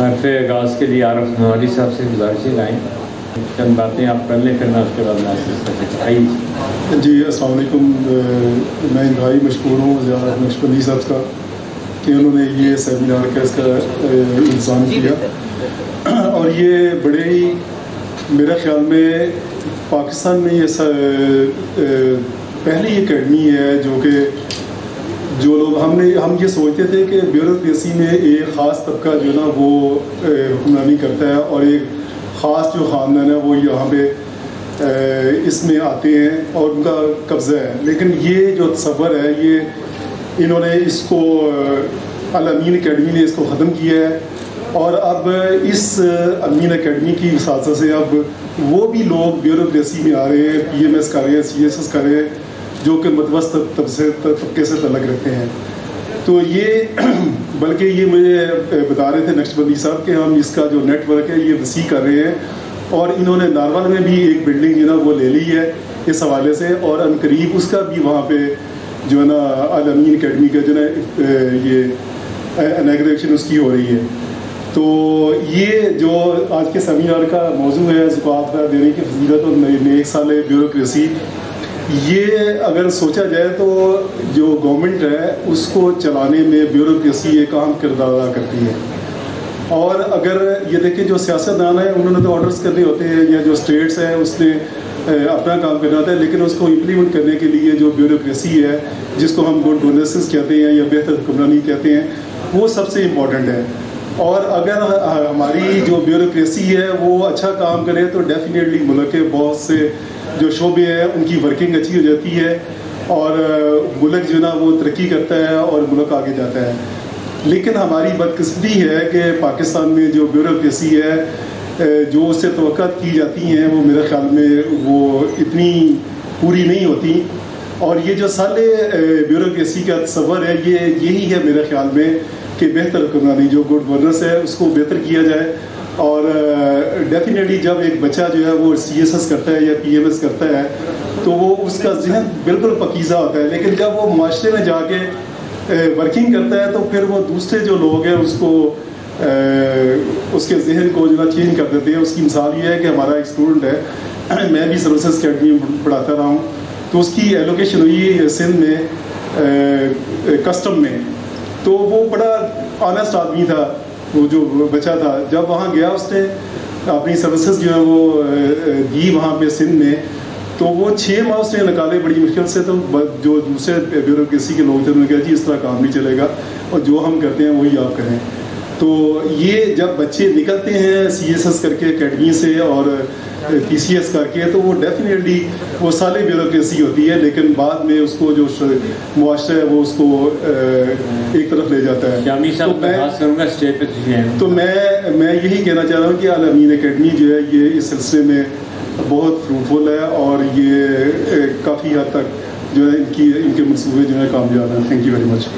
حرف آغاز کے لیے عارف نواری صاحب سے گزارش لائیں چند باتیں آپ کر لیں، پھر میں اس کے بعد میں آئیے. جی السلام علیکم. میں انتہائی مشکور ہوں ضیاء نقشبندی صاحب کا کہ انہوں نے یہ سیمینار کا اس کا انتظام کیا، اور یہ بڑے ہی میرے خیال میں پاکستان میں یہ پہلی اکیڈمی ہے جو لوگ ہم یہ سوچتے تھے کہ بیوروکریسی میں ایک خاص طبقہ جو ہے نا وہ حکمرانی کرتا ہے اور ایک خاص جو خاندان ہے وہ یہاں پہ اس میں آتے ہیں اور ان کا قبضہ ہے. لیکن یہ جو تصور ہے یہ انہوں نے اس کو الامین اکیڈمی نے اس کو ختم کیا ہے، اور اب اس امین اکیڈمی کی اساتذہ سے اب وہ بھی لوگ بیوروکریسی میں آ رہے ہیں، پی ایم ایس کر رہے ہیں، سی ایس ایس کر رہے ہیں، جو کہ متوسط طبقے سے تعلق رکھتے ہیں. تو یہ بلکہ یہ مجھے بتا رہے تھے نقشبندی صاحب کہ ہم اس کا جو نیٹ ورک ہے یہ وسیع کر رہے ہیں، اور انہوں نے نارول میں بھی ایک بلڈنگ جو ہے نا وہ لے لی ہے اس حوالے سے، اور ان قریب اس کا بھی وہاں پہ جو ہے نا الامین اکیڈمی کا جو ہے یہ انیگریشن اس کی ہو رہی ہے. تو یہ جو آج کے سیمینار کا موضوع ہے زکوٰۃ دینے کی فضیلت اور نیک سال بیوروکریسی، یہ اگر سوچا جائے تو جو گورنمنٹ ہے اس کو چلانے میں بیوروکریسی ایک اہم کردار ادا کرتی ہے. اور اگر یہ دیکھیں جو سیاستدان ہیں انہوں نے تو آرڈرز کرنے ہوتے ہیں، یا جو اسٹیٹس ہیں اس نے اپنا کام کرنا ہوتا ہے، لیکن اس کو امپلیمنٹ کرنے کے لیے جو بیوروکریسی ہے جس کو ہم گڈ گورننس کہتے ہیں یا بہتر حکمرانی کہتے ہیں، وہ سب سے امپورٹنٹ ہے. اور اگر ہماری جو بیوروکریسی ہے وہ اچھا کام کرے تو ڈیفینیٹلی ملک کے بہت سے جو شعبے ہیں ان کی ورکنگ اچھی ہو جاتی ہے، اور ملک جو ہے نا وہ ترقی کرتا ہے اور ملک آگے جاتا ہے. لیکن ہماری بدقسمتی ہے کہ پاکستان میں جو بیوروکریسی ہے جو اس سے توقعات کی جاتی ہیں وہ میرے خیال میں وہ اتنی پوری نہیں ہوتی. اور یہ جو سال بیوروکریسی کا تصور ہے یہی ہے میرے خیال میں کہ بہتر حکمرانی جو گڈ گورننس ہے اس کو بہتر کیا جائے. اور ڈیفینیٹلی جب ایک بچہ جو ہے وہ سی ایس ایس کرتا ہے یا پی ایم ایس کرتا ہے تو وہ اس کا ذہن بالکل پاکیزہ ہوتا ہے، لیکن جب وہ معاشرے میں جا کے ورکنگ کرتا ہے تو پھر وہ دوسرے جو لوگ ہیں اس کو اس کے ذہن کو جو ہے چینج کر دیتے ہیں. اس کی مثال یہ ہے کہ ہمارا ایک اسٹوڈنٹ ہے، میں بھی سروسز اکیڈمی میں پڑھاتا رہا ہوں، تو اس کی ایلوکیشن ہوئی سندھ میں کسٹم میں. تو وہ بڑا آنیسٹ آدمی تھا، وہ جو بچہ تھا. جب وہاں گیا اس نے اپنی سروسز جو ہے وہ دی وہاں پہ سندھ میں، تو وہ 6 ماہ اس نے نکالے بڑی مشکل سے. تو جو دوسرے بیوروکریسی کے لوگ تھے انہوں نے کہا جی اس طرح کام نہیں چلے گا، اور جو ہم کرتے ہیں وہی آپ کریں. تو یہ جب بچے نکلتے ہیں سی ایس ایس کر کے اکیڈمی سے اور پی سی ایس کر کے، تو وہ ڈیفینیٹلی وہ سالے بیوروکریسی ہوتی ہے، لیکن بعد میں اس کو جو معاشرہ ہے وہ اس کو ایک طرف لے جاتا ہے. تو میں یہی کہنا چاہ رہا ہوں کہ الامین اکیڈمی جو ہے یہ اس سلسلے میں بہت فروٹفل ہے، اور یہ کافی حد تک جو ہے ان کے منصوبے جو ہے کامیاب ہیں. Thank you very much.